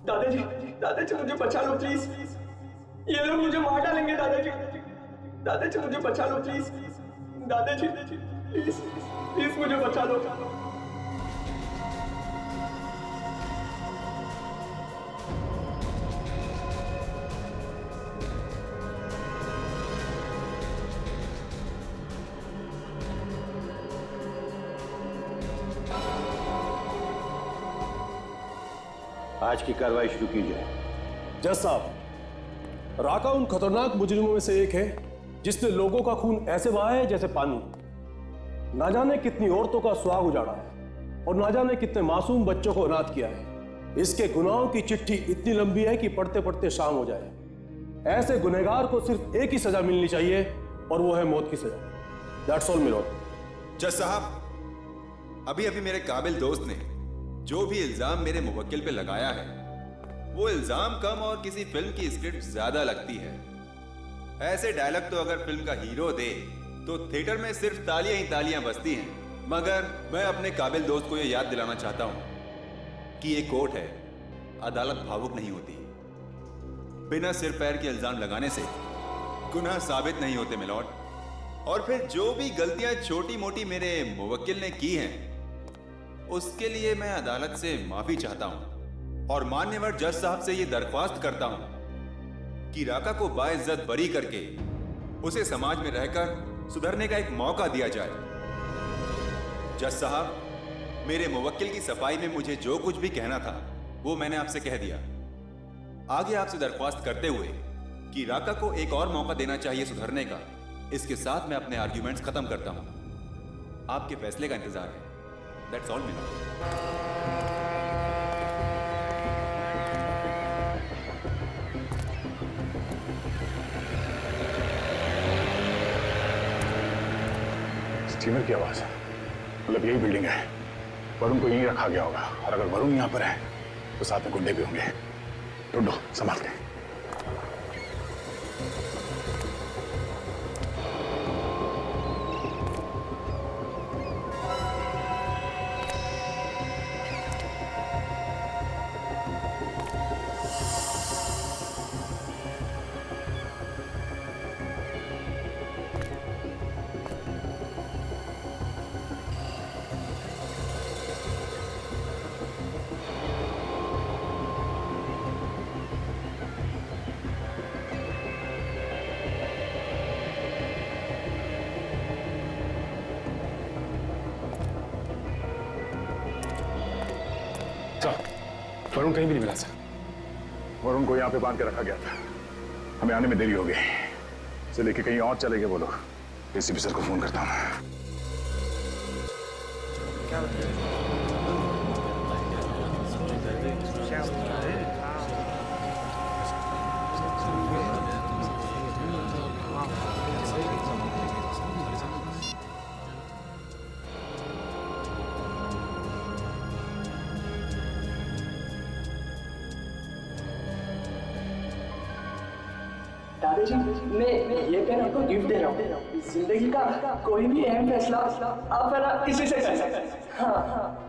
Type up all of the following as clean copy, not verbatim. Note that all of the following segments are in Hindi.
दादाजी, दादाजी मुझे बचा लो प्लीज। ये लोग मुझे मार डालेंगे दादाजी। दादाजी मुझे बचा लो प्लीज। दादाजी प्लीज प्लीज मुझे बचा लो। आज की कार्रवाई शुरू की जाए। जज साहब, राका उन खतरनाक मुजरिमों में से एक है जिसने लोगों का खून ऐसे बहाया है जैसे पानी। ना जाने कितनी औरतों का सुहाग उजाड़ा है और ना जाने कितने मासूम बच्चों को अनाथ किया है। इसके गुनाहों की चिट्ठी इतनी लंबी है कि पढ़ते पढ़ते शाम हो जाए। ऐसे गुनहगार को सिर्फ एक ही सजा मिलनी चाहिए और वो है मौत की सजा। That's all milord. जज साहब, अभी अभी मेरे काबिल दोस्त ने जो भी इल्जाम मेरे मुवक्किल पे लगाया है, वो इल्जाम कम और किसी फिल्म की स्क्रिप्ट ज्यादा लगती है। ऐसे डायलॉग तो अगर फिल्म का हीरो दे तो थिएटर में सिर्फ तालियां ही तालियां बजती हैं। मगर मैं अपने काबिल दोस्त को ये याद दिलाना चाहता हूं कि ये कोर्ट है, अदालत भावुक नहीं होती। बिना सिर पैर के इल्जाम लगाने से गुनाह साबित नहीं होते मिलॉर्ड। और फिर जो भी गलतियां छोटी मोटी मेरे मुवक्किल ने की हैं, उसके लिए मैं अदालत से माफी चाहता हूं और मान्यवर जज साहब से यह दरख्वास्त करता हूं कि राका को बाइज्जत बरी करके उसे समाज में रहकर सुधरने का एक मौका दिया जाए। जज साहब, मेरे मुवक्किल की सफाई में मुझे जो कुछ भी कहना था वो मैंने आपसे कह दिया। आगे आपसे दरख्वास्त करते हुए कि राका को एक और मौका देना चाहिए सुधरने का, इसके साथ मैं अपने आर्ग्यूमेंट्स खत्म करता हूं। आपके फैसले का इंतजार है। That's all, Mila. स्टीमर की आवाज है, मतलब यही बिल्डिंग है। वरुण को यहीं रखा गया होगा और अगर वरुण यहां पर है तो साथ में गुंडे भी होंगे। ढूंढो, संभाल के। वरुण कहीं भी नहीं मिला सर। वरुण को यहाँ पे बांध के रखा गया था। हमें आने में देरी हो गई, इसे लेके कहीं और चले गए वो लोग। एसीपी सर को फोन करता हूँ। दादाजी, मैं ये पेन आपको गिफ्ट दे रहा हूँ। जिंदगी का कोई भी अहम फैसला आप है ना इसी से कर सकते हैं। हाँ।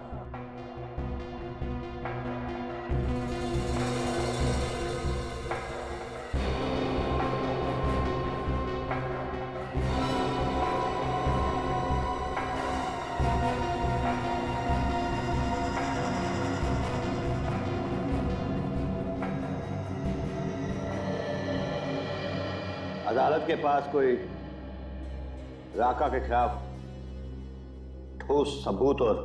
अदालत के पास कोई राका के खिलाफ ठोस सबूत और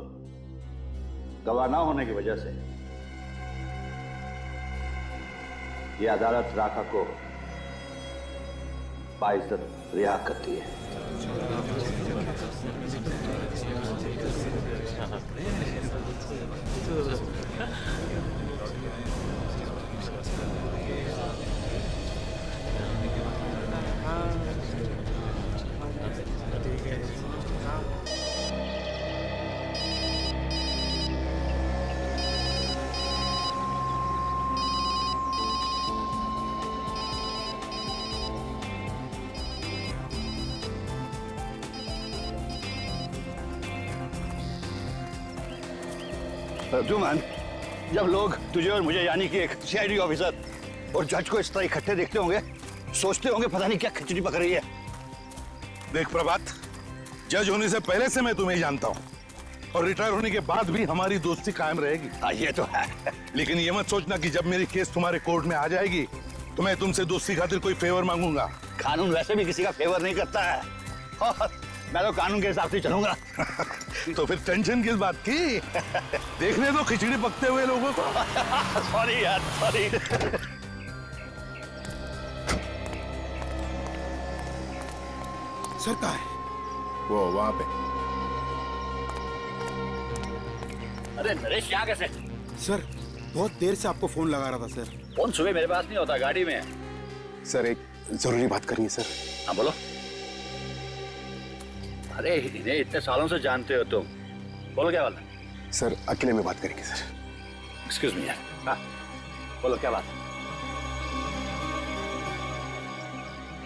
गवाह ना होने की वजह से ये अदालत राका को बाइज्जत रिहा करती है। अर्जुमन, जब लोग तुझे और मुझे यानी कि एक सीआईडी ऑफिसर और जज को इस तरह इकट्ठे देखते होंगे, सोचते होंगे पता नहीं क्या खिचड़ी पक रही है। देख प्रभात, जज होने से पहले से मैं तुम्हें जानता हूँ और रिटायर होने के बाद भी हमारी दोस्ती कायम रहेगी। हाँ, ये तो है। लेकिन ये मत सोचना कि जब मेरी केस तुम्हारे कोर्ट में आ जाएगी तो मैं तुमसे दोस्ती खातिर कोई फेवर मांगूंगा। कानून वैसे भी किसी का फेवर नहीं करता है और मैं तो कानून के हिसाब से चलूंगा। तो फिर टेंशन किस बात की? देखने दो खिचड़ी पकते हुए लोगों को। सॉरी यार, सॉरी। सर कहाँ है? वो वहां पे। अरे नरेश, यहाँ कैसे? सर बहुत देर से आपको फोन लगा रहा था सर। फोन सुबह मेरे पास नहीं होता, गाड़ी में है। सर एक जरूरी बात करनी है सर। हाँ बोलो। अरे इन्हें इतने सालों से जानते हो तुम, बोलो क्या बात है? सर अकेले में बात करेंगे सर। एक्सक्यूज मी यार। हाँ बोलो क्या बात?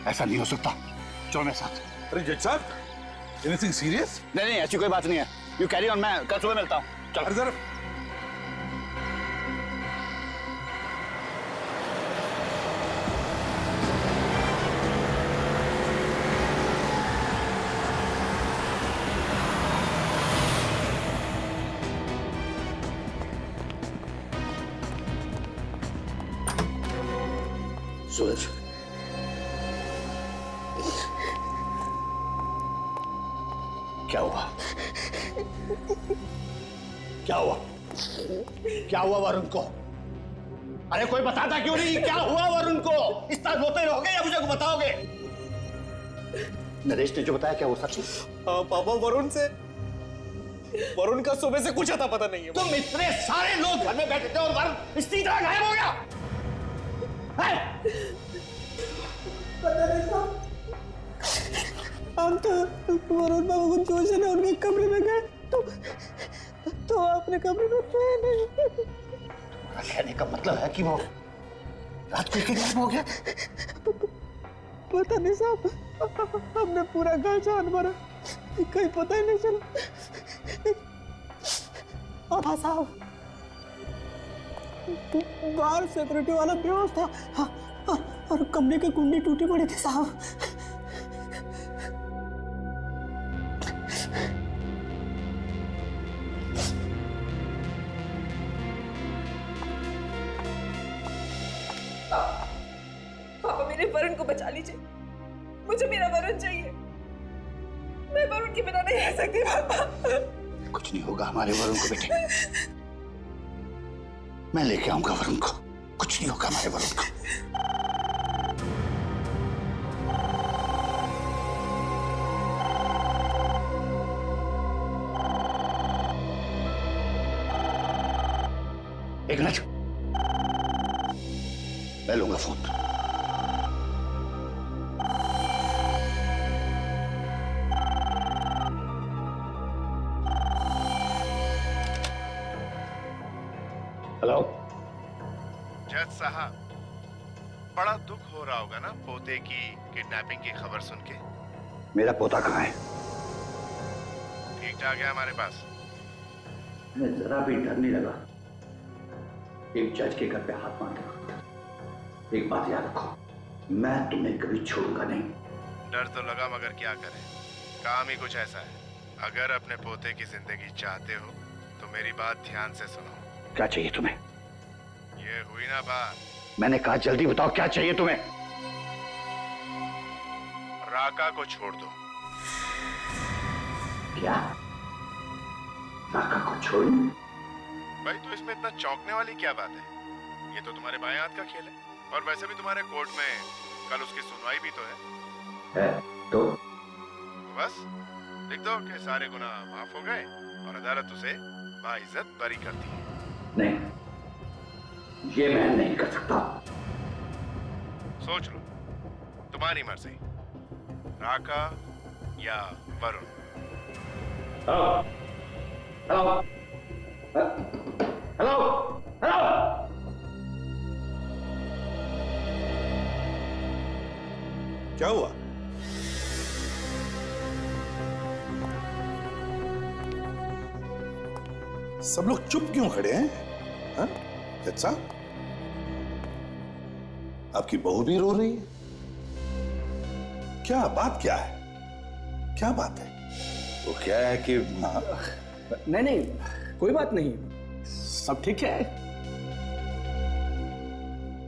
ऐसा नहीं हो सकता, चलो मेरे साथ। अरे जज साहब, एनीथिंग सीरियस? नहीं नहीं, ऐसी कोई बात नहीं है। यू कैरी ऑन, मैं कल सुबह मिलता हूँ। चलो सर सूरज, क्या हुआ? क्या हुआ? क्या हुआ वरुण को? अरे कोई बताता क्यों नहीं? क्या हुआ वरुण को? इस तरह रोते रहोगे या मुझे को बताओगे? नरेश ने जो बताया क्या वो सच है? हाँ पापा, वरुण का सुबह से कुछ आता पता नहीं है। तुम इतने सारे लोग घर में बैठे थे और वरुण इसी तरह गायब हो गया है? हम तो वरुण बाबू को जोश ने उनके कमरे में गए तो अपने कमरे में थे नहीं। तुम्हारा कहने का मतलब है कि वो रात को गायब हो गया? पता नहीं साहब, हमने पूरा घर छान मारा, कहीं पता ही नहीं चला। हाँ साहब, बाहर सिक्योरिटी वाला बेहोश था। हाँ, और कमरे की कुंडी टूटी पड़ी थी साहब। पापा मेरे वरुण को बचा लीजिए, मुझे मेरा वरुण चाहिए। मैं वरुण के बिना नहीं रह सकती पापा। कुछ नहीं होगा हमारे वरुण को बेटे, मैं लेके आऊंगा वरुण को। कुछ नहीं होगा हमारे वरुण को। एक मिनट, मैं लूंगा फोन। हेलो जज साहब, बड़ा दुख हो रहा होगा ना पोते की किडनैपिंग की खबर सुन के। मेरा पोता कहाँ है? ठीक ठाक है हमारे पास। मैं जरा भी डर नहीं लगा एक जज के घर पे हाथ मार के। एक बात याद रखो, मैं तुम्हें कभी छोड़ूंगा नहीं। डर तो लगा मगर क्या करें, काम ही कुछ ऐसा है। अगर अपने पोते की जिंदगी चाहते हो तो मेरी बात ध्यान से सुनो। क्या चाहिए तुम्हें? ये हुई ना बात। मैंने कहा जल्दी बताओ क्या चाहिए तुम्हें? राका को छोड़ दो। क्या? राका को छोड़ूं? भाई तो इसमें इतना चौंकने वाली क्या बात है? ये तो तुम्हारे बाएं हाथ का खेल है। और वैसे भी तुम्हारे कोर्ट में कल उसकी सुनवाई भी तो है तो बस लिख दो कि सारे गुनाह माफ हो गए और अदालत उसे बाइज्जत बरी करती है। नहीं, ये मैं नहीं कर सकता। सोच लो, तुम्हारी मर्जी, राका या वरुण। Hello hello hello. क्या हुआ? सब लोग चुप क्यों खड़े हैं? हाँ? जज साहब, आपकी बहू भी रो रही है। क्या बात क्या है? क्या बात है? वो क्या है कि नहीं, कोई बात नहीं, सब ठीक है।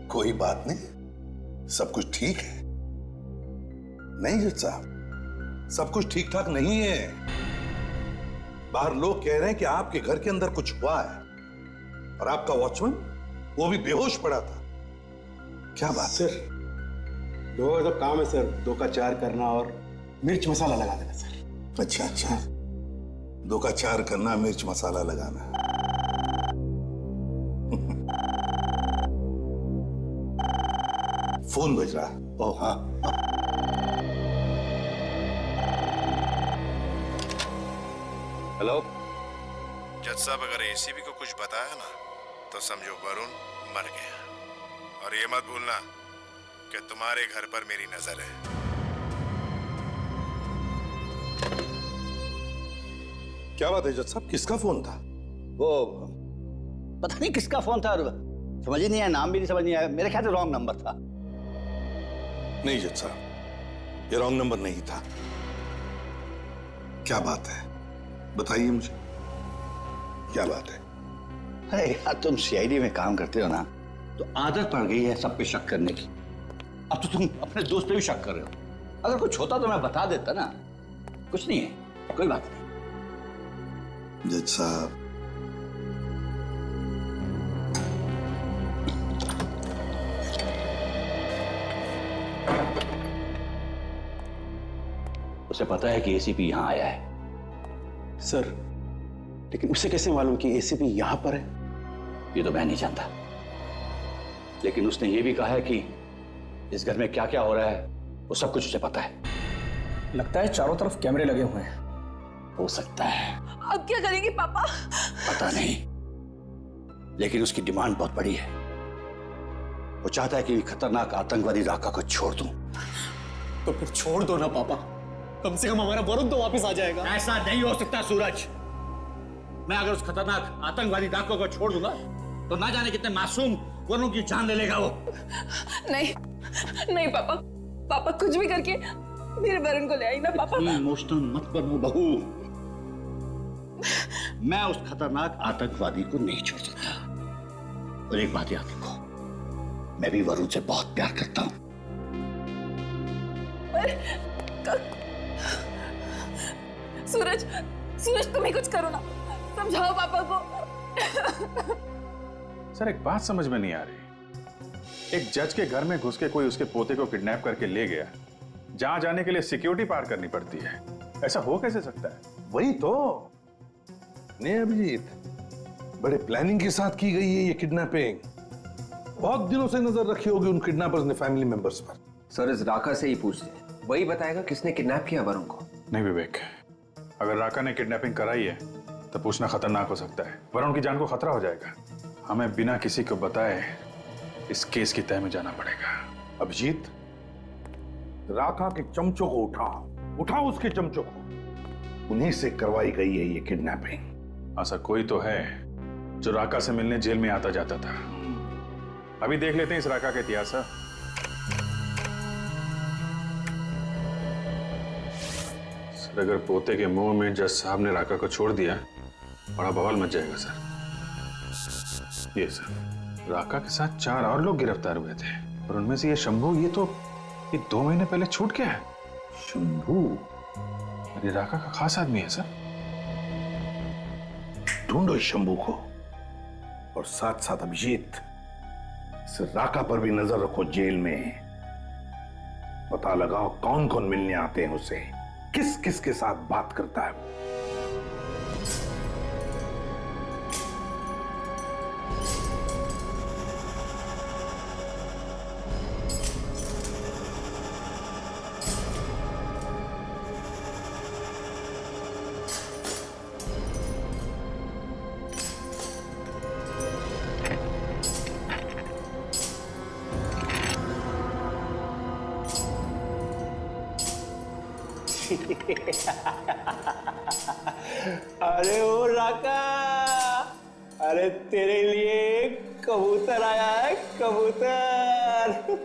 कोई बात नहीं, सब कुछ ठीक है। नहीं जज साहब, सब कुछ ठीक ठाक नहीं है। बाहर लोग कह रहे हैं कि आपके घर के अंदर कुछ हुआ है और आपका वॉचमैन वो भी बेहोश पड़ा था। क्या बात सर, दो का तो काम है सर, 2 का 4 करना और मिर्च मसाला लगा देना सर। अच्छा अच्छा, 2 का 4 करना, मिर्च मसाला लगाना। फोन बज रहा। ओह हाँ, हेलो। जज साहब, अगर एसीबी को कुछ बताया ना तो समझो वरुण मर गया। और ये मत भूलना कि तुम्हारे घर पर मेरी नजर है। क्या बात है जज साहब, किसका फोन था? वो पता नहीं किसका फोन था, समझ ही नहीं आया, नाम भी नहीं समझ नहीं आया। मेरे ख्याल से रॉन्ग नंबर था। नहीं जज साहब, ये रॉन्ग नंबर नहीं था। क्या बात है, बताइए मुझे, क्या बात है? अरे यार, तुम सीआईडी में काम करते हो ना, तो आदत पड़ गई है सब पे शक करने की। अब तो तुम अपने दोस्त पे भी शक कर रहे हो। अगर कुछ होता तो मैं बता देता ना। कुछ नहीं है, कोई बात नहीं। जज साहब, उसे पता है कि एसीपी यहां आया है। सर, लेकिन उसे कैसे मालूम कि एसीपी यहां पर है? ये तो मैं नहीं जानता, लेकिन उसने ये भी कहा है कि इस घर में क्या क्या हो रहा है वो सब कुछ उसे पता है। लगता है चारों तरफ कैमरे लगे हुए हैं। हो सकता है, अब क्या करेंगे पापा? पता नहीं, लेकिन उसकी डिमांड बहुत बड़ी है। वो चाहता है कि खतरनाक आतंकवादी राका को छोड़ दूं। तो फिर छोड़ दो ना पापा, कम से कम हमारा वरुण तो वापस आ जाएगा। ऐसा नहीं हो सकता सूरज। मैं अगर उस खतरनाक आतंकवादी डाकू को छोड़ दूंगा तो ना जाने कितने मासूम वरुण की जान ले लेगा वो। नहीं नहीं पापा, पापा कुछ भी करके मेरे वरुण को ले आई ना पापा। इमोशनल मत बनो बहू। मैं उस खतरनाक आतंकवादी को नहीं छोड़ सकता। और एक बात याद रखो, मैं भी वरुण से बहुत प्यार करता हूं। सूरज, सूरज तुम ही कुछ करो ना, समझाओ पापा को। सर, एक बात समझ में नहीं आ रही। एक जज के घर में घुस के कोई उसके पोते को किडनैप करके ले गया, जहां जाने के लिए सिक्योरिटी पार करनी पड़ती है। ऐसा हो कैसे सकता है? वही तो नहीं अभिजीत, बड़े प्लानिंग के साथ की गई है ये किडनैपिंग। बहुत दिनों से नजर रखी होगी उन किडनैपर्स ने फैमिली मेंबर्स पर। सर, इस राका से ही पूछते, वही बताएगा किसने किडनैप किया वरुण को। नहीं विवेक, अगर राका ने किडनैपिंग कराई है तो पूछना खतरनाक हो सकता है। वरुण की जान को खतरा हो जाएगा। हमें बिना किसी को बताए इस केस की तह में जाना पड़ेगा। अभिजीत, राका के चमचों को उठाओ उसके चमचों को। उन्हीं से करवाई गई है ये किडनैपिंग। ऐसा कोई तो है जो राका से मिलने जेल में आता जाता था। अभी देख लेते हैं इस राका का इतिहास। सर, अगर पोते के मुंह में जज साहब ने राका को छोड़ दिया, बड़ा बवाल मच जाएगा सर। ये सर, राका के साथ 4 और लोग गिरफ्तार हुए थे और उनमें से ये शंभू, ये 2 महीने पहले छूट गया है। शंभू? अरे राका का खास आदमी है सर। ढूंढो इस शंभू को और साथ साथ अभिजीत, इस राका पर भी नजर रखो जेल में। पता लगाओ कौन कौन मिलने आते हैं उसे, किस किस के साथ बात करता है वो। अरे ओ राका, अरे तेरे लिए कबूतर आया है, कबूतर।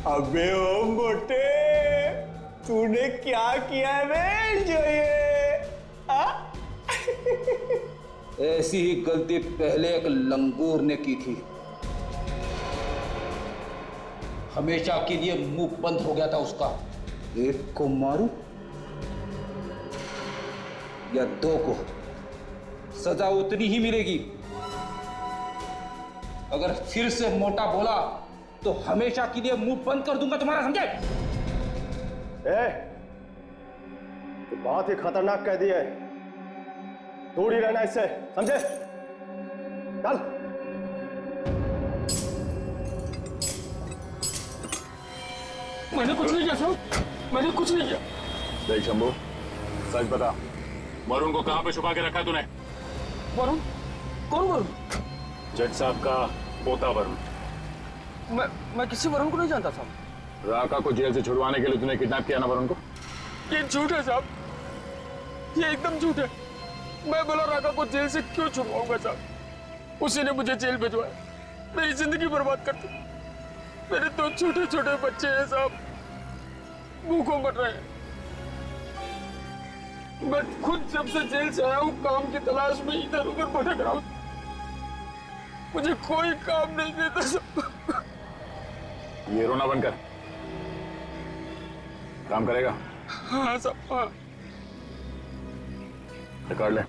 अबे ओ मोटे, तूने क्या किया है बे जो ये? ऐसी ही गलती पहले एक लंगूर ने की थी। हमेशा के लिए मुंह बंद हो गया था उसका। एक को मारूं या दो को, सजा उतनी ही मिलेगी। अगर फिर से मोटा बोला तो हमेशा के लिए मुंह बंद कर दूंगा तुम्हारा, समझे? तो बहुत ही खतरनाक कह दिया है, दूर ही रहना इससे, समझे? चल। मैंने कुछ नहीं किया साहब, मैंने कुछ नहीं किया। देख शंभू, सच बता, वरुण को कहां पे छुपा के रखा है तूने? वरुण? कौन वरुण? जज साहब का पोता वरुण। मैं किसी वरुण को नहीं जानता साहब। राका को जेल से छुड़वाने के लिए तूने किडनैप किया ना वरुण को? ये झूठ है साहब, ये एकदम झूठ है। मैं बोला राका को जेल से क्यों छुड़वाऊंगा साहब? उसी ने मुझे जेल भिजवाया, मेरी जिंदगी बर्बाद कर दी। मेरे दो छोटे छोटे बच्चे हैं साहब, भूखों मर रहे हैं। मैं खुद जब से जेल से आया हूँ काम की तलाश में इधर उधर भटक रहा हूँ, मुझे कोई काम नहीं देता साहब। ये रोना बंद कर, काम करेगा? हाँ साहब, हाँ। रिकॉर्ड ले,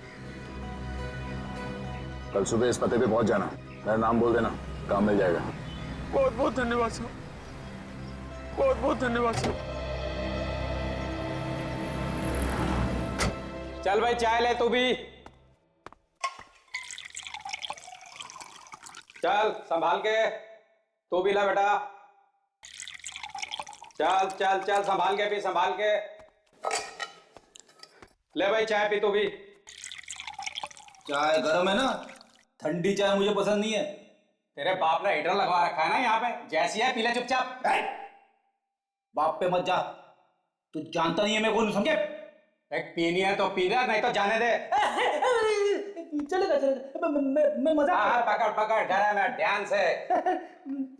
कल सुबह इस पते पे पहुंच जाना, मेरा नाम बोल देना, काम मिल जाएगा। बहुत बहुत धन्यवाद साहब, बहुत बहुत धन्यवाद साहब। चल भाई चाय ले तू भी। चल संभाल के, तू भी ला बेटा। चल चल चल संभाल के पी, संभाल के ले भाई चाय पी तू भी। चाय गर्म है ना, ठंडी चाय मुझे पसंद नहीं है। तेरे बाप ने हीटर लगवा रखा है ना यहाँ पे, जैसी है पीले चुपचाप। बाप पे मत जा, तू जानता नहीं है मैं कौन, समझे? एक पीनी है तो पी ले, नहीं तो जाने दे। चलेगा चलेगा, मैं मजाक। हाँ पकड़ पकड़, डरा मैं ध्यान से।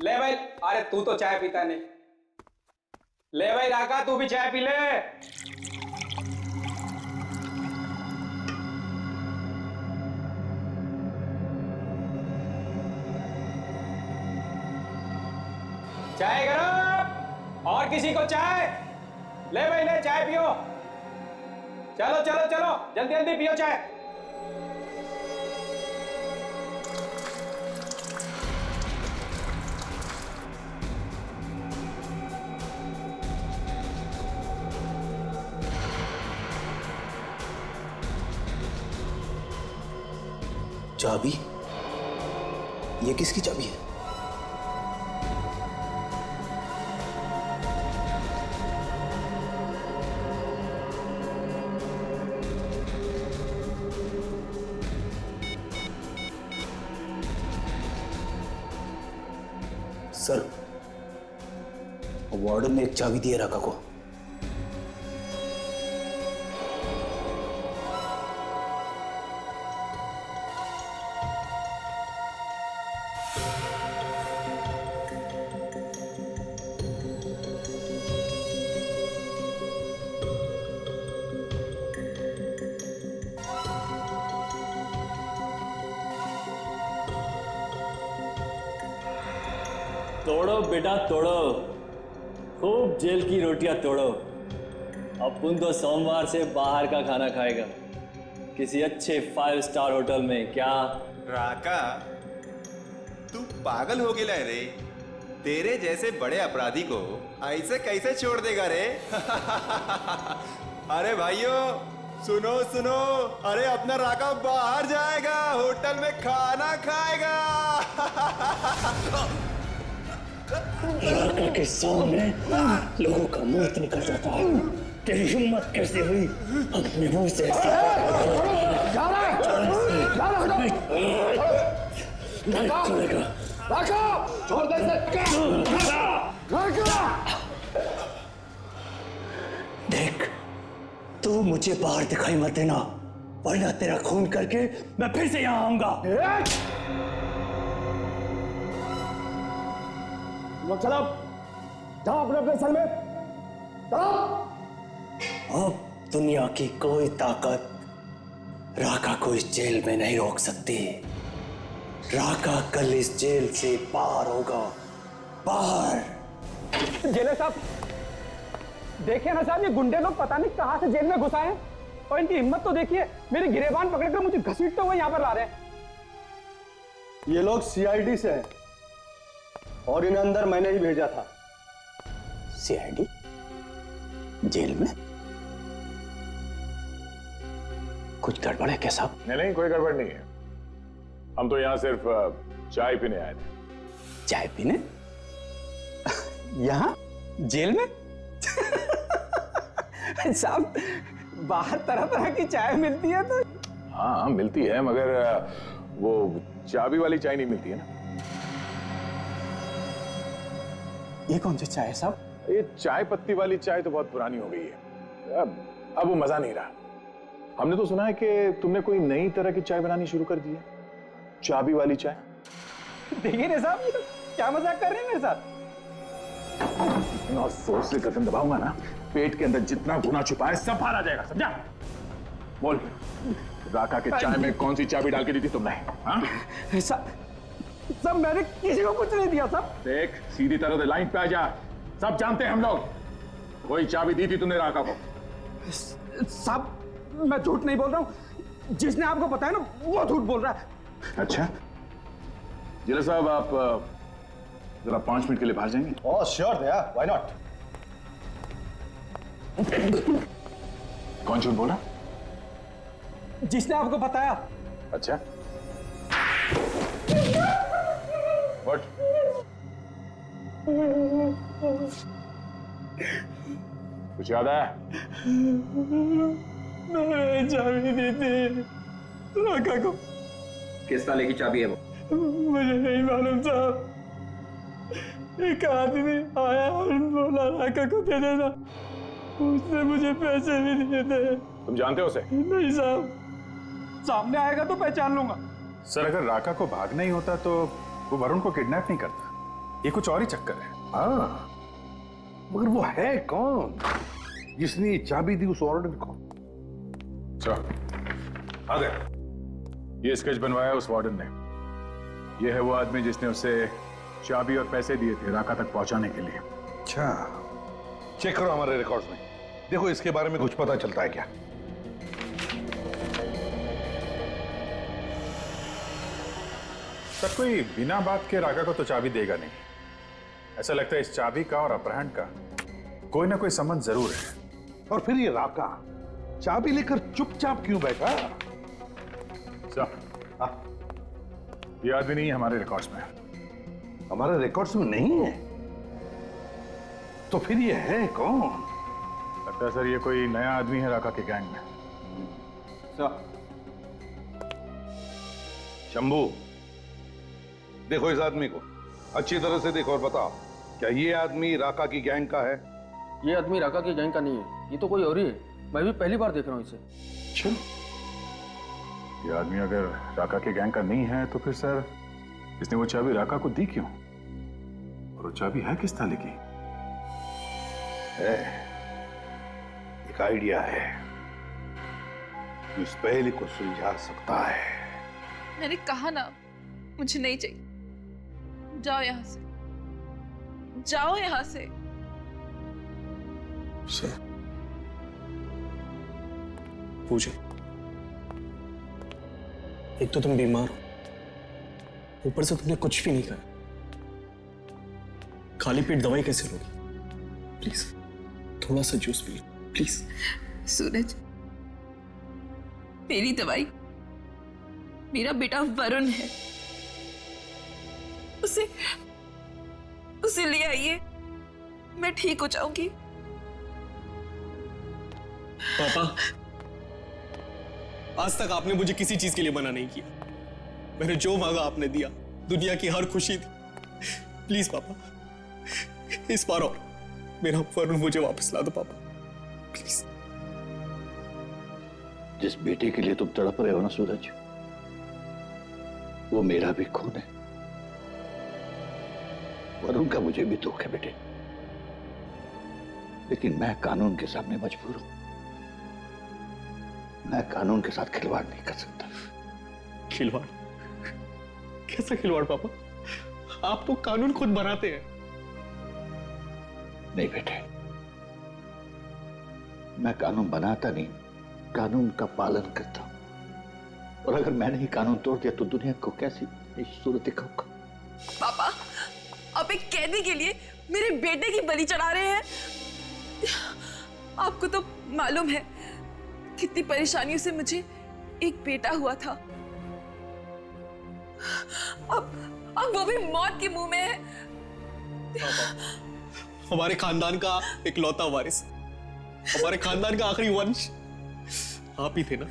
ले भाई, अरे तू तो चाय पीता नहीं। ले भाई राका, तू भी चाय पी ले। चाय गरम, और किसी को चाय? ले भाई ले, चाय पियो। चलो चलो चलो, जल्दी जल्दी पियो चाय। चाबी? ये किसकी चाबी है? सर, वार्डन ने एक चाबी दी है राका को। तोड़ो बेटा तोड़ो, खूब जेल की रोटियां तोड़ो। अपुन तो सोमवार से बाहर का खाना खाएगा, किसी अच्छे 5 स्टार होटल में। क्या राका, तू पागल हो गया रे? तेरे जैसे बड़े अपराधी को ऐसे कैसे छोड़ देगा रे? अरे भाइयों, सुनो सुनो, अरे अपना राका बाहर जाएगा, होटल में खाना खाएगा। राका के सामने लोगों का मौत निकल जाता है। तेरी हिम्मत कैसे हुई अपने मुंह से छोड़ दे देख, तू मुझे बाहर दिखाई मत देना, वरना तेरा खून करके मैं फिर से यहाँ आऊंगा। लोग चलो, जाओ अपने अपने सेल में, जाओ। अब दुनिया की कोई ताकत राका को इस जेल में नहीं रोक सकती। राका कल इस जेल से बाहर होगा, बाहर। जेलर साहब, देखिए ना साहब, ये गुंडे लोग पता नहीं कहां से जेल में घुस आए हैं, और इनकी हिम्मत तो देखिए, मेरे गिरेबान पकड़कर मुझे घसीटते हुए यहाँ पर ला रहे हैं। ये लोग सीआईडी से हैं और इन्हें अंदर मैंने ही भेजा था। सीआईडी जेल में? कुछ गड़बड़ है क्या साहब? नहीं, कोई गड़बड़ नहीं है। हम तो यहाँ सिर्फ चाय पीने आए थे। चाय पीने? यहाँ जेल में? साहब, बाहर तरह तरह की चाय मिलती है तो। हाँ मिलती है, मगर वो चाबी वाली चाय नहीं मिलती है ना। ये कौन सी चाय है साहब? ये चाय पत्ती वाली चाय तो बहुत पुरानी हो गई है, अब वो मजा नहीं रहा। हमने तो सुना है कि तुमने कोई नई तरह की चाय बनानी शुरू कर दी है, चाबी वाली चाय। देखिए ना साहब, ये तो क्या मजाक कर रहे हैं मेरे साथ? और जोर से गर्दन दबाऊंगा ना, पेट के अंदर जितना गुना छुपा है सब बाहर आ जाएगा, समझा? बोल, राका के चाय में कौन सी चाबी डाल के दी थी तुमने? हाँ? सब मैंने किसी को कुछ नहीं दिया साहब। देख, सीधी तरह से लाइन पे आ जा, सब जानते हैं हम लोग। कोई चाबी दी थी तुमने राका को? साहब, मैं झूठ नहीं बोल रहा हूँ, जिसने आपको बताया ना वो झूठ बोल रहा है। अच्छा, जिला साहब, आप जरा 5 मिनट के लिए बाहर जाएंगे? Oh sure Daya, why not. कौन झूठ बोला? जिसने आपको बताया। अच्छा, व्हाट? कुछ याद आया? मैंने चाबी दी थी राका को। किस ताले की चाबी है वो? मुझे नहीं मालूम साहब, एक आदमी आया और बोला राका को दे देना, उसने मुझे पैसे भी दिए थे। तुम जानते हो उसे? नहीं साहब, सामने आएगा तो पहचान लूंगा। सर, अगर राका को भागना ही होता तो वो वरुण को किडनैप नहीं करता। ये कुछ और ही चक्कर है। हाँ, मगर वो है कौन जिसने ये चाबी दी उस वार्डन को? आ गए। ये स्केच बनवाया उस वार्डन ने। ये है वो आदमी जिसने उसे चाबी और पैसे दिए थे राका तक पहुंचाने के लिए। अच्छा, चेक करो हमारे रिकॉर्ड्स में, देखो इसके बारे में कुछ पता चलता है क्या? सर, कोई बिना बात के राका को तो चाबी देगा नहीं। ऐसा लगता है इस चाबी का और अपहरण का कोई ना कोई संबंध जरूर है। और फिर ये राका चाबी लेकर चुपचाप क्यों बैठा? सर, ये आदमी नहीं है हमारे रिकॉर्ड्स में। हमारे रिकॉर्ड्स में नहीं है? तो फिर ये है कौन? लगता है सर ये कोई नया आदमी है राका के गैंग में। शंभू, देखो इस आदमी को अच्छी तरह से देखो और बताओ, क्या ये आदमी राका की गैंग का है? ये आदमी राका की गैंग का नहीं है, ये तो कोई और ही है। मैं भी पहली बार देख रहा हूँ इसे। अच्छा, ये आदमी अगर राका के गैंग का नहीं है तो फिर सर इसने वो चाबी राका को दी क्यों? और वो चाबी है किस ताले की? है, एक आइडिया है जो इस पहेली को सुलझा सकता है। मैंने कहा ना, मुझे नहीं चाहिए, जाओ यहाँ से। जाओ यहाँ से। सर पूजा, एक तो तुम बीमार हो, ऊपर से तुमने कुछ भी नहीं खाया, खाली पेट दवाई कैसे लोगी? प्लीज थोड़ा सा जूस पी लो प्लीज। सूरज, मेरी दवाई मेरा बेटा वरुण है, उसे ले आइए, मैं ठीक हो जाऊंगी। पापा, आज तक आपने मुझे किसी चीज के लिए मना नहीं किया, मैंने जो मांगा आपने दिया, दुनिया की हर खुशी थी। प्लीज पापा, इस बार और मेरा वरुण मुझे वापस ला दो पापा, प्लीज। जिस बेटे के लिए तुम तड़प रहे हो ना सूरज, वो मेरा भी खून है। वरुण का मुझे भी दुख है बेटे, लेकिन मैं कानून के सामने मजबूर हूं। मैं कानून के साथ खिलवाड़ नहीं कर सकता। खिलवाड़? कैसा खिलवाड़ पापा? आप तो कानून खुद बनाते हैं। नहीं बेटे, मैं कानून बनाता नहीं, कानून का पालन करता हूं। और अगर मैंने ही कानून तोड़ दिया तो दुनिया को कैसी सूरत दिखाऊंगा? पापा, आप एक कैदी के लिए मेरे बेटे की बलि चढ़ा रहे हैं। आपको तो मालूम है कितनी परेशानियों से मुझे एक बेटा हुआ था, अब वो भी मौत के मुंह में है। हमारे खानदान का इकलौता वारिस, हमारे खानदान का आखिरी वंश आप ही थे ना,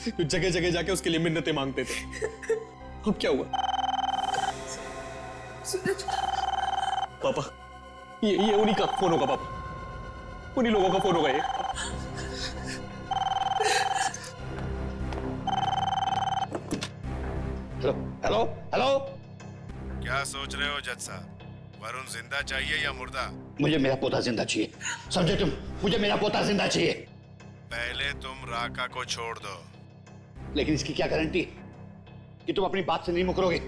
जो जगह जगह जाके उसके लिए मिन्नतें मांगते थे। अब क्या हुआ? सूरज पापा, ये उन्हीं का फोन होगा पापा, उन्हीं लोगों का फोन होगा ये। Hello hello hello. क्या सोच रहे हो जज साहब? वरुण जिंदा चाहिए या मुर्दा? मुझे मेरा पोता जिंदा चाहिए, समझे तुम? मुझे मेरा पोता जिंदा चाहिए। पहले तुम राका को छोड़ दो। लेकिन इसकी क्या गारंटी कि तुम अपनी बात से नहीं मुकरोगे?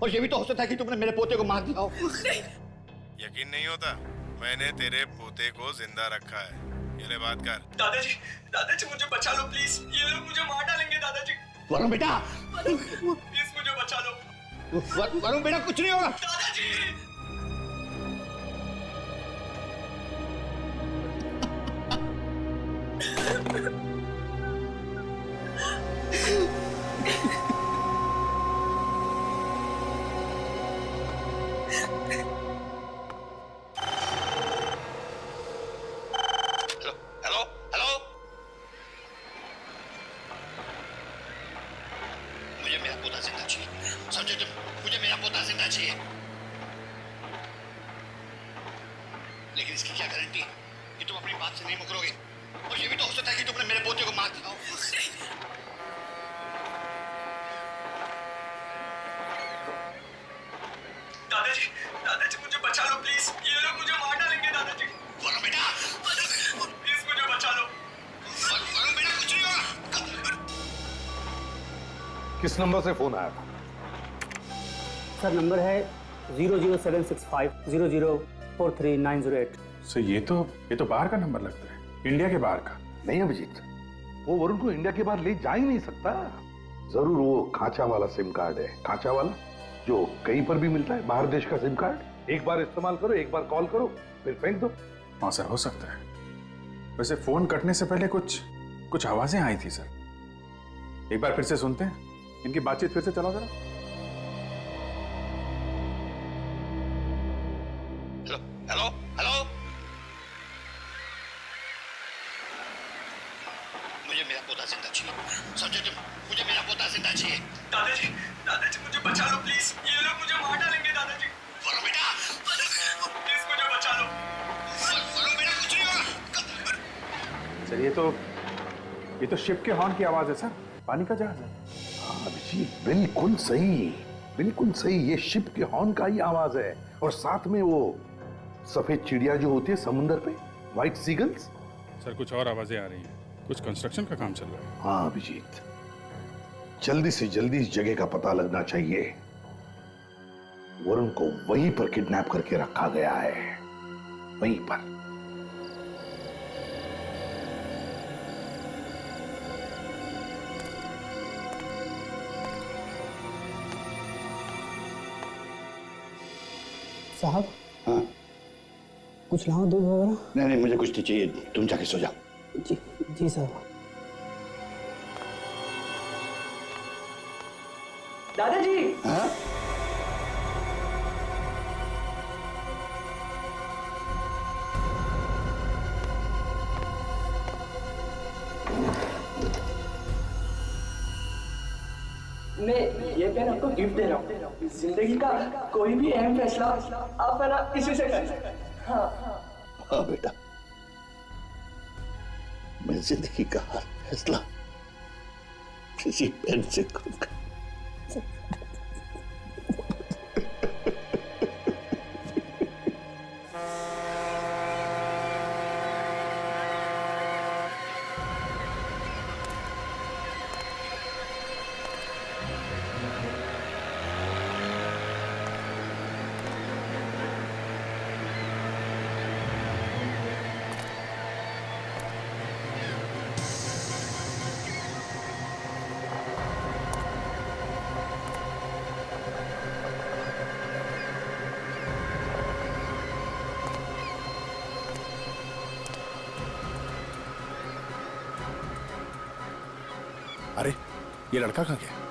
और ये भी तो हो सकता है कि तुमने मेरे पोते को मार दिया हो। यकीन नहीं होता? मैंने तेरे पोते को जिंदा रखा है। ये ले बात कर। दादाजी मुझे बचा लो प्लीज, ये लोग मुझे मार डालेंगे दादाजी। वरुण बेटा, प्लीज मुझे बचा लो। वरुण बेटा, कुछ नहीं होगा। दादाजी हेलो हेलो। मुझे मेरा पोता जिंदा चाहिए, समझे तुम? मुझे मेरा पोता जिंदा चाहिए। लेकिन इसकी क्या गारंटी कि तुम अपनी बात से नहीं मुकरोगे? और ये भी तो हो सकता है कि तुमने मेरे पोते को मार दिया हो। दादाजी मुझे बचा लो प्लीज, ये लोग मुझे मार डालेंगे दादाजी। वरुण बेटा, प्लीज मुझे बचा लो। वरुण बेटा, कुछ नहीं होगा। किस नंबर से फोन आया था? सर नंबर है 00765 0043 सर ये तो बाहर का नंबर लगता है, इंडिया के बाहर का। नहीं अभिजीत, वो वरुण को इंडिया के बाहर ले जा ही नहीं सकता। जरूर वो खांचा वाला सिम कार्ड है, खांचा वाला जो कहीं पर भी मिलता है, बाहर देश का सिम कार्ड। एक बार इस्तेमाल करो, एक बार कॉल करो, फिर फेंक दो। हाँ सर, हो सकता है। वैसे फोन कटने से पहले कुछ आवाजें आई थी सर, एक बार फिर से सुनते हैं, इनकी बातचीत फिर से चलाओ जरा। Hello hello. मुझे मेरा पोता जिंदा चाहिए, समझे तुम? मुझे मेरा पोता जिंदा चाहिए। दादाजी मुझे बचा लो प्लीज, ये लोग मुझे मार डालेंगे दादाजी। वरुण बेटा, प्लीज मुझे बचा लो। वरुण बेटा, कुछ नहीं होगा। सर ये तो शिप के हॉर्न की आवाज है सर, पानी का जहाज है। हाँ अभिजीत, बिल्कुल सही, बिल्कुल सही। ये शिप के हॉर्न का ही आवाज है, और साथ में वो सफेद चिड़िया जो होती है समुंदर पे, व्हाइट सीगल्स। सर कुछ और आवाजें आ रही हैं, कुछ कंस्ट्रक्शन का काम चल रहा है। हाँ अभिजीत, जल्दी से जल्दी इस जगह का पता लगना चाहिए। वरुण को वहीं पर किडनैप करके रखा गया है, वहीं पर। साहब, हाँ कुछ लाओ दूध वगैरह? नहीं नहीं, मुझे कुछ नहीं चाहिए, तुम जाके सो जाओ। जी जी साहब। दादाजी, हाँ? मैं ये पेन आपको गिफ्ट दे रहा हूँ। जिंदगी का कोई भी अहम फैसला आप है ना इसी से कर। हाँ हाँ बेटा, मैं जिंदगी का हर फैसला किसी पेन से करूंगा। अरे ये लड़का कहाँ गया?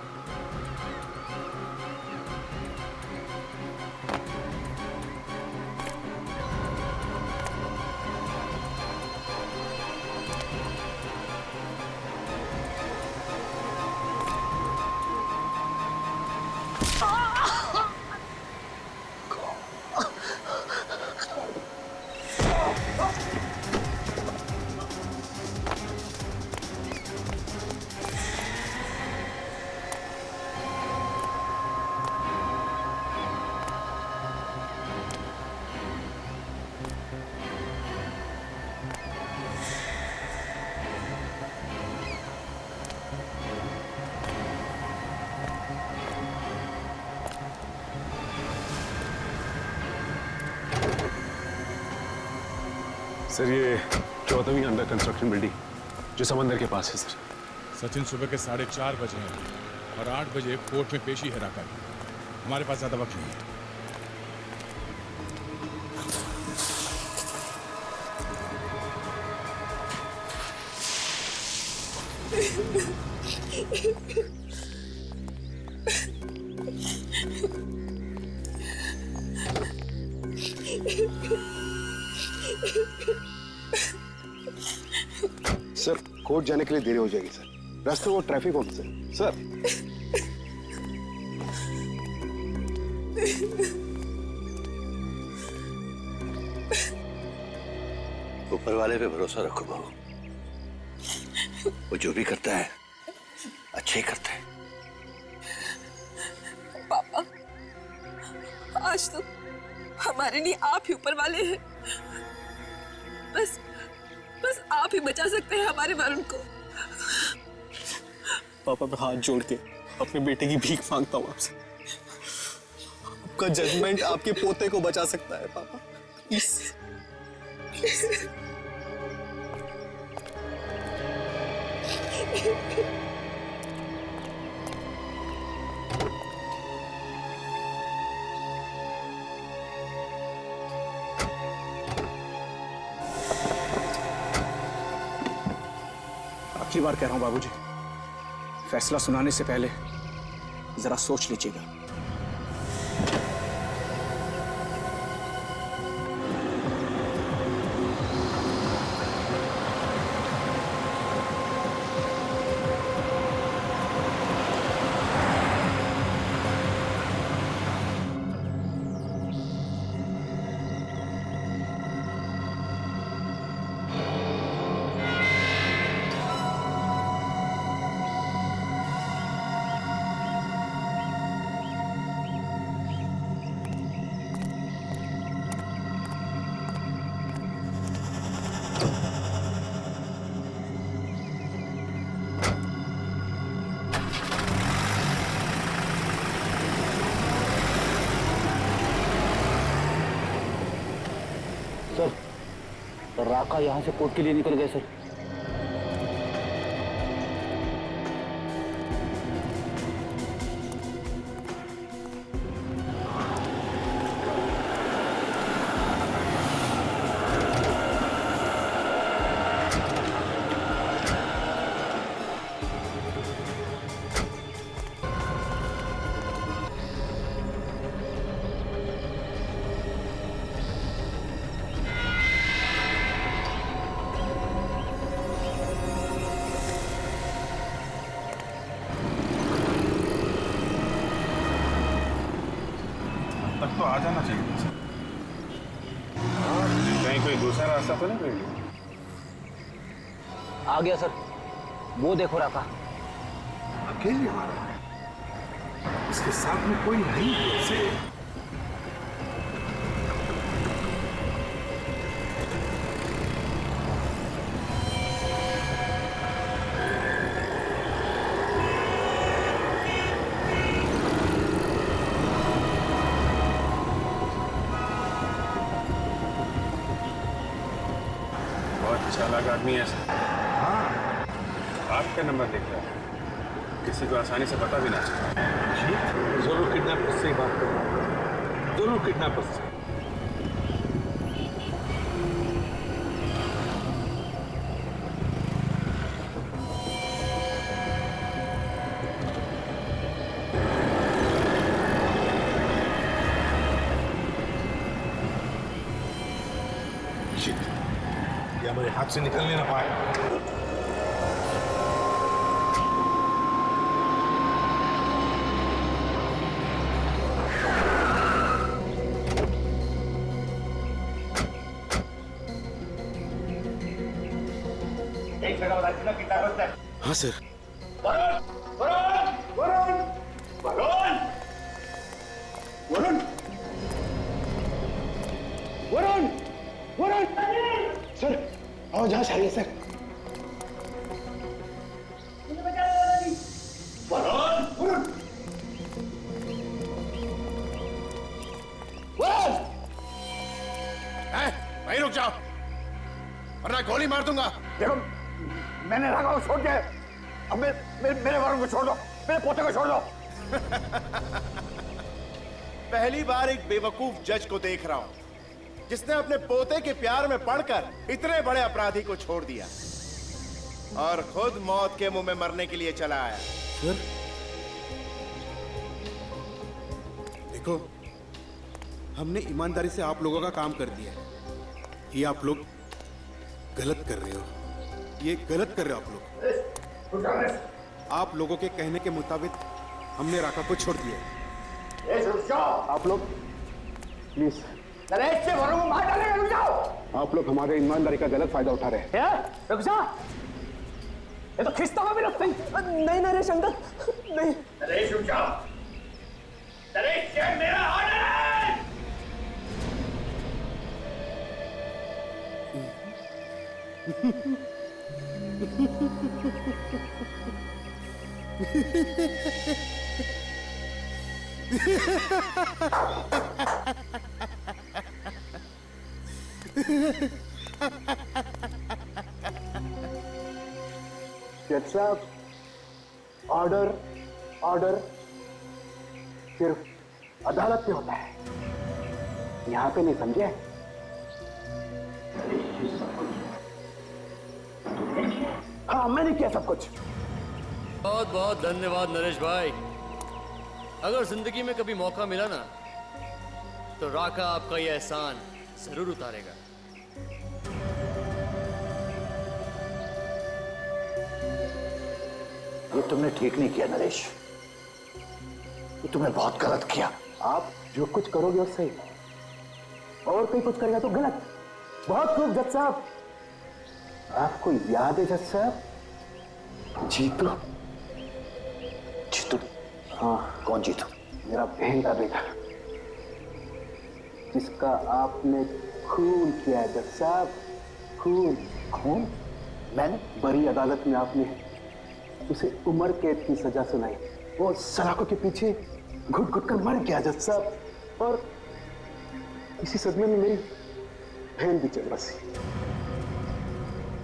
सर ये 14वीं अंडर कंस्ट्रक्शन बिल्डिंग जो समंदर के पास है सर। सचिन सुबह के 4:30 बजे हैं और 8 बजे कोर्ट में पेशी है राका की। हमारे पास ज्यादा वक्त नहीं है। सर कोर्ट जाने के लिए देरी हो जाएगी सर, रास्ते में ट्रैफिक होगा सर। ऊपर वाले पे भरोसा रखो बहू, वो जो भी करता है अच्छे ही करता है। पापा, आज तो हमारे लिए आप ही ऊपर वाले हैं। बस बस आप ही बचा सकते हैं हमारे वरुण को। पापा मैं हाथ जोड़ के अपने बेटे की भीख मांगता हूँ आपसे। आपका जजमेंट आपके पोते को बचा सकता है पापा, प्लीज। आखिरी बार कह रहा हूं बाबूजी, फैसला सुनाने से पहले जरा सोच लीजिएगा। सर राका यहाँ से कोर्ट के लिए निकल गए सर। तब तो आ जाना चाहिए था। कहीं कोई दूसरा रास्ता तो नहीं गई? आ गया सर, वो देखो राका। अकेले आ रहा है, इसके साथ में कोई नहीं है इसे। चालाक आदमी है सर। हाँ, आपका नंबर देख रहा है, किसी को आसानी से पता भी ना चले। जी जरूर किडनैपर से बात करूंगा, जरूर किडनैपर से। या मेरे हाथ से निकलने ना पाए। एक जगह बता दीजिए कितना खर्च है। हाँ सर। वरुण वरुण वरुण वरुण वरुण वरुण वरुण सर आवाज आ रही है सर। वरुण वरुण वरुण वहीं रुक जाओ वरना गोली मार दूंगा। देखो मैंने राका को छोड़ दिया, अब मेरे वरुण को छोड़ दो, मेरे पोते को छोड़ दो। पहली बार एक बेवकूफ जज को देख रहा हूं जिसने अपने पोते के प्यार में पड़कर इतने बड़े अपराधी को छोड़ दिया और खुद मौत के मुंह में मरने के लिए चला आया। सर देखो, हमने ईमानदारी से आप लोगों का काम कर दिया है। ये आप लोग गलत कर रहे हो, ये गलत कर रहे हो आप लोग। आप लोगों के कहने के मुताबिक हमने राका को छोड़ दिया। आप लोग प्लीज, नरेश से वरुण को मार डालेंगे, रुक जाओ। आप लोग हमारे ईमानदारी का गलत फायदा उठा रहे हैं। रुक जा, ये तो खिस्ता हुआ भी लगता है। नहीं नरेश अंकल, नहीं। नरेश रुक जाओ, नरेश ये मेरा ऑर्डर है। जज साहब, ऑर्डर ऑर्डर सिर्फ अदालत में होता है, यहां पे नहीं, समझे? हाँ मैंने किया सब कुछ। बहुत बहुत धन्यवाद नरेश भाई। अगर जिंदगी में कभी मौका मिला ना तो राका आपका ये एहसान जरूर उतारेगा। ये तुमने ठीक नहीं किया नरेश, ये तुमने बहुत गलत किया। आप जो कुछ करोगे वो सही, और कोई कुछ करेगा तो गलत। बहुत खूब जज साहब। आपको याद है जज साहब, जीतू? जीतू? हाँ। कौन जीतू? मेरा बहन का बेटा, जिसका आपने खून किया है जज साहब, खून। खून? मैंने? बड़ी अदालत में आपने उसे उम्र कैद की सजा सुनाई, वो सलाखों के पीछे घुट घुट कर मर गया जज साहब। और इसी सदमे में बहन भी चल बसी।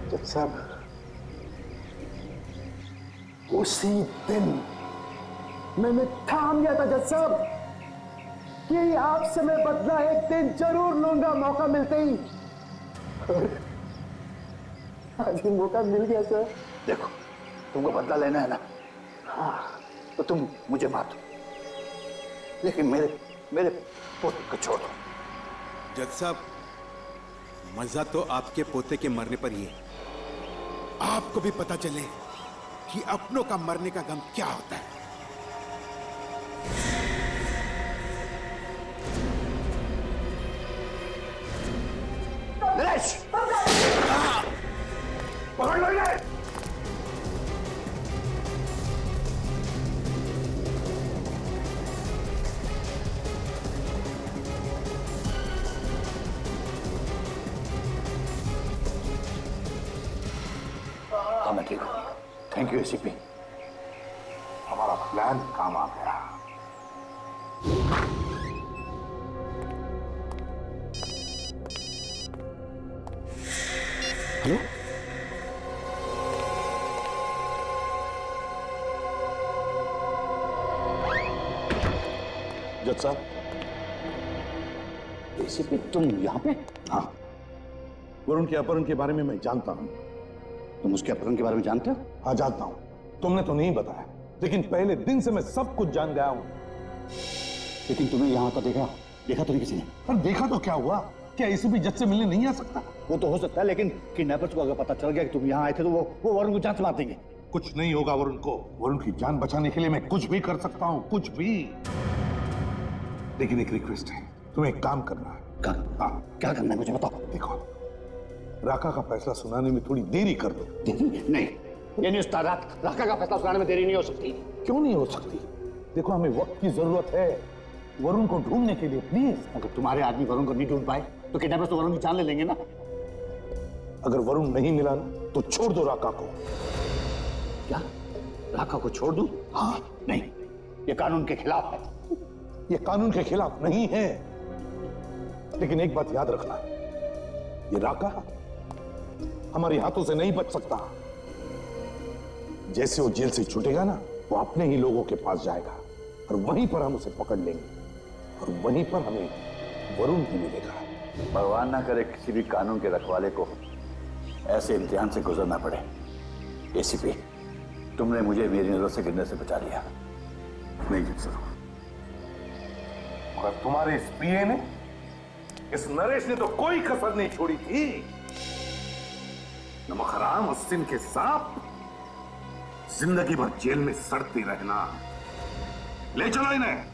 जज साहब, उसी दिन मैंने ठान लिया था जज साहब कि आपसे मैं बदला एक दिन जरूर लूंगा, मौका मिलते ही। आज ही मौका मिल गया सर। देखो, तुमको बदला लेना है ना, हाँ, तो तुम मुझे मार दो, लेकिन मेरे पोते को छोड़ दो। जज साहब, मजा तो आपके पोते के मरने पर ही है। आपको भी पता चले कि अपनों का मरने का गम क्या होता है। नरेश, पकड़ लो इन्हें। हाँ, मैं ठीक हूँ। थैंक यू एसीपी, हमारा प्लान काम आ गया। हेलो, जज साहब, एसीपी तुम यहाँ पे? हाँ, वरुण के अपहरण के बारे में मैं जानता हूँ। तुम उसके अपहरण के बारे में जानते हो? हाँ, जानता हूँ। तुमने तो नहीं बताया, लेकिन पहले दिन से मैं सब कुछ जान गया हूँ। लेकिन तुम्हें यहाँ तो देखा तो नहीं किसी ने? पर देखा तो क्या हुआ? क्या एसीपी जज से मिलने नहीं आ सकता? वो तो हो सकता है, लेकिन किडनैपर्स को अगर पता चल गया कि तुम यहाँ आए थे तो वो वरुण को जान से मार देंगे। कुछ नहीं होगा वरुण को। वरुण की जान बचाने के लिए मैं कुछ भी कर सकता हूँ, कुछ भी। लेकिन एक रिक्वेस्ट है, तुम्हें एक काम करना है। क्या करना है मुझे बताओ। देखो, राका का फैसला सुनाने में थोड़ी देरी कर दो। नहीं, ये नहीं, राका का फैसला सुनाने में देरी नहीं हो सकती। क्यों नहीं हो सकती? देखो, हमें वक्त की जरूरत है वरुण को ढूंढने के लिए। प्लीज, अगर तुम्हारे आदमी वरुण को नहीं ढूंढ पाए तो किडनैपर्स तो वरुण की जान ले लेंगे ना। अगर वरुण नहीं मिला ना तो छोड़ दो राका को। क्या? राका को छोड़ दूं? हाँ, नहीं, ये कानून के खिलाफ है। ये कानून के खिलाफ नहीं है, लेकिन एक बात याद रखना, ये राका हमारे हाथों से नहीं बच सकता। जैसे वो जेल से छूटेगा ना, वो अपने ही लोगों के पास जाएगा और वहीं पर हम उसे पकड़ लेंगे और वहीं पर हमें वरुण भी मिलेगा। भगवान ना करे किसी भी कानून के रखवाले को ऐसे इम्तिहान से गुजरना पड़े। एसीपी, तुमने मुझे मेरी नजर से गिरने से बचा लिया। नहीं जीत सकूं। और तुम्हारे इस पीए ने, इस नरेश ने तो कोई कसर नहीं छोड़ी थी। नमक हराम और सिंह के सांप जिंदगी भर जेल में सड़ते रहना। ले चलो इन्हें।